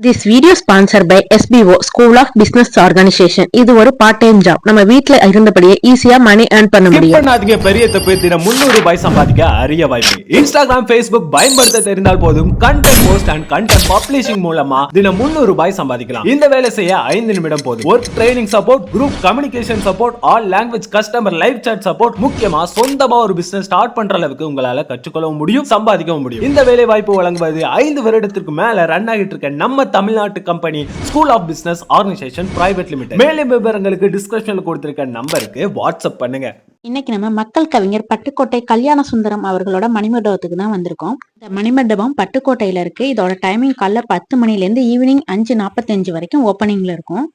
This video sponsored by SBO School of Business Organization. இது ஒரு part time job. நம்ம வீட்ல இருந்தபடியே ஈஸியா மணி earn பண்ண முடியும். பண்ணாதீங்க, பெரிய தப்பு. தினம் 300 ரூபாய் சம்பாதிக்க அரிய வாய்ப்பு. Instagram, Facebook பயன்படுத்த தெரிந்தால் போதும். Content post and content publishing மூலமா தினம் 300 ரூபாய் சம்பாதிக்கலாம். இந்த வேலை செய்ய 5 நிமிடம் போதும். Work training support, group communication support, all language customer live chat support, முக்கியமா சொந்தமா ஒரு பிசினஸ் ஸ்டார்ட் பண்ற அளவுக்கு உங்களால கற்றுக்கொள்ளவும் முடியும், சம்பாதிக்கவும் முடியும். இந்த வேலை வாய்ப்பு வழங்குவது 5 வருடத்திற்கு மேல ரன் ஆகிட்டு இருக்க நம்ம தமிழ்நாட்டு company school of business organisation private limited. மேலும் விவரங்களுக்கு டிஸ்கிரிப்ஷன்ல கொடுத்திருக்க நம்பருக்கு வாட்ஸ்அப் பண்ணுங்க. இன்னைக்கு நம்ம மக்கள் கவிஞர் பட்டுக்கோட்டை கல்யாண சுந்தரம் அவர்களோட மணிமண்டபத்துக்கு தான் வந்திருக்கோம். இந்த மணிமண்டபம் பட்டுக்கோட்டையில இருக்கு. இதோட டைமிங் காலைல 10 மணிலேருந்து ஈவினிங் 5:45 வரைக்கும் ஓப்பனிங்ல இருக்கும்.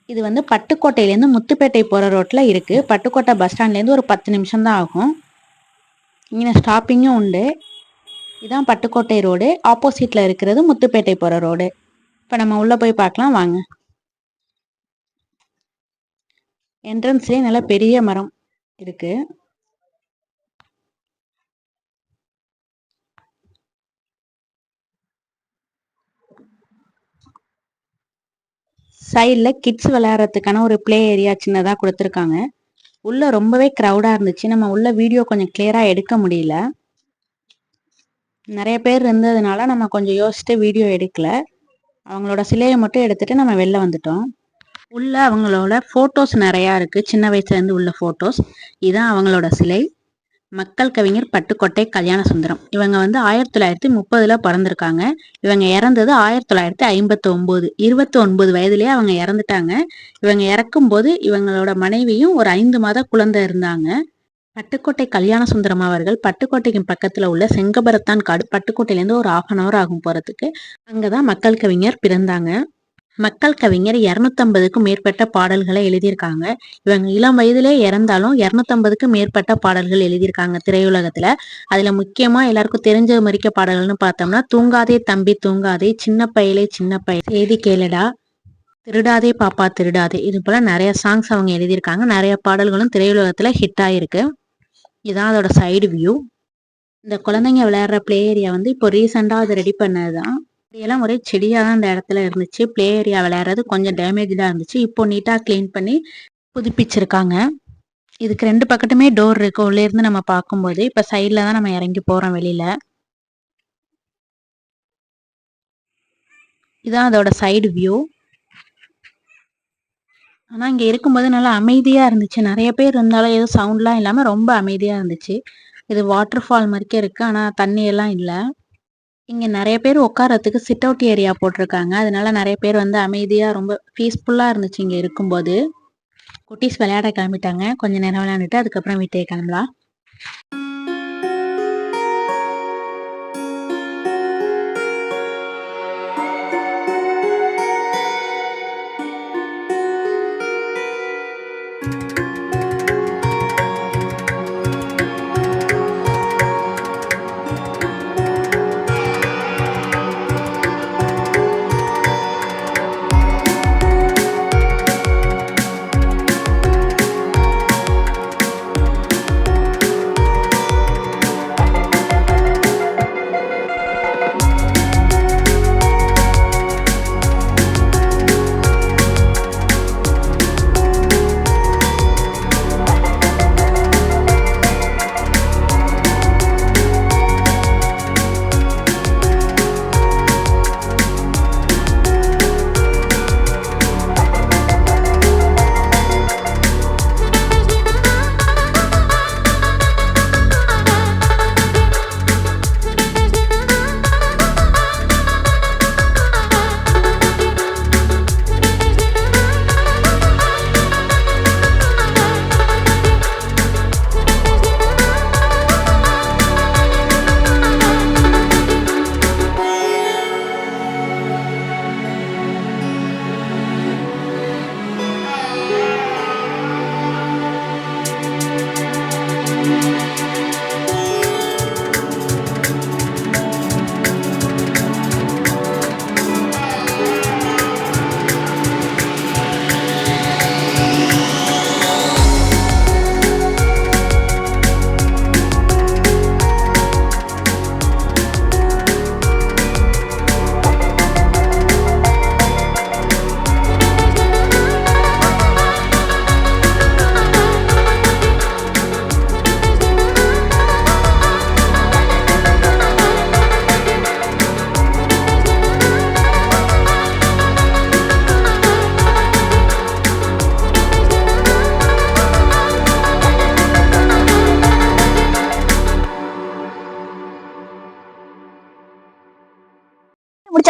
இது வந்து பட்டுக்கோட்டையிலேருந்து முத்துப்பேட்டை போற ரோட்ல இருக்கு. பட்டுக்கோட்டை பஸ் ஸ்டாண்ட்லேருந்து ஒரு 10 நிமிஷம் தான் ஆகும். இங்கே ஸ்டாப்பிங்கும் உண்டு. இதான் பட்டுக்கோட்டை ரோடு. ஆப்போசிட்ல இருக்கிறது முத்துப்பேட்டை போற ரோடு. இப்போ நம்ம உள்ள போய் பார்க்கலாம் வாங்க. என்ட்ரன்ஸ்லேயே நல்ல பெரிய மரம் இருக்கு. சைடில் கிட்ஸ் விளையாடுறதுக்கான ஒரு பிளே ஏரியா சின்னதாக கொடுத்துருக்காங்க. உள்ள ரொம்பவே க்ரௌடாக இருந்துச்சு. நம்ம உள்ள வீடியோ கொஞ்சம் கிளியராக எடுக்க முடியல. நிறைய பேர் இருந்ததுனால நம்ம கொஞ்சம் யோசிச்சுட்டு வீடியோ எடுக்கல. அவங்களோட சிலையை மட்டும் எடுத்துட்டு நம்ம வெளில வந்துட்டோம். உள்ள அவங்களோட ஃபோட்டோஸ் நிறையா இருக்குது. சின்ன வயசுலேருந்து உள்ள ஃபோட்டோஸ். இதுதான் அவங்களோட சிலை. மக்கள் கவிஞர் பட்டுக்கோட்டை கல்யாண சுந்தரம். இவங்க வந்து 1930 பிறந்திருக்காங்க. இவங்க இறந்தது 1959. 29 வயதுலேயே அவங்க இறந்துட்டாங்க. இவங்க இறக்கும்போது இவங்களோட மனைவியும் ஒரு 5 மாத குழந்தை இருந்தாங்க. பட்டுக்கோட்டை கல்யாண சுந்தரம் அவர்கள் பட்டுக்கோட்டைக்கு பக்கத்துல உள்ள செங்கபரத்தான் காடு, பட்டுக்கோட்டையிலேருந்து ஒரு 1/2 hour ஆகும் போறதுக்கு. அங்கதான் மக்கள் கவிஞர் பிறந்தாங்க. மக்கள் கவிஞர் 250க்கும் மேற்பட்ட பாடல்களை எழுதியிருக்காங்க. இவங்க இளம் வயதிலே இறந்தாலும் 250க்கும் மேற்பட்ட பாடல்கள் எழுதியிருக்காங்க திரையுலகத்துல. அதுல முக்கியமா எல்லாருக்கும் தெரிஞ்ச மறிக்க பாடல்கள்னு பார்த்தோம்னா தூங்காதே தம்பி தூங்காதே, சின்ன பயலே சின்ன பய, செய்தி கேளடா, திருடாதே பாப்பா திருடாதே, இது போல நிறைய சாங்ஸ் அவங்க எழுதியிருக்காங்க. நிறைய பாடல்களும் திரையுலகத்துல ஹிட் ஆயிருக்கு. இதான் அதோட சைடு வியூ. இந்த குழந்தைங்க விளையாடுற பிளே ஏரியா வந்து இப்போ ரீசெண்டாக அது ரெடி பண்ணதுதான். இதெல்லாம் ஒரே செடியாக தான் அந்த இடத்துல இருந்துச்சு. பிளே ஏரியா விளையாடுறது கொஞ்சம் டேமேஜாக இருந்துச்சு. இப்போ நீட்டாக க்ளீன் பண்ணி புதுப்பிச்சிருக்காங்க. இதுக்கு 2 பக்கத்துமே டோர் இருக்கு. உள்ளே இருந்து நம்ம பார்க்கும்போது இப்போ சைடில் தான் நம்ம இறங்கி போகிறோம் வெளியில. இதான் அதோட சைடு வியூ. ஆனால் இங்கே இருக்கும்போது நல்லா அமைதியாக இருந்துச்சு. நிறைய பேர் இருந்தாலும் எதுவும் சவுண்ட்லாம் இல்லாமல் ரொம்ப அமைதியாக இருந்துச்சு. இது வாட்டர் ஃபால் மாதிரிக்கே இருக்குது, ஆனால் தண்ணியெல்லாம் இல்லை. இங்கே நிறைய பேர் உட்காரத்துக்கு சிட் அவுட் ஏரியா போட்டிருக்காங்க. அதனால நிறைய பேர் வந்து அமைதியாக ரொம்ப பீஸ்ஃபுல்லாக இருந்துச்சு இங்கே இருக்கும்போது. குட்டீஸ் விளையாட கிளம்பிட்டாங்க. கொஞ்சம் நேரம் விளையாண்டுட்டு அதுக்கப்புறம் வீட்டுக்கு கிளம்பலாம்.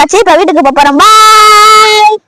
முடிச்சாச்சு. இப்ப வீட்டுக்கு போறோம். பாய்.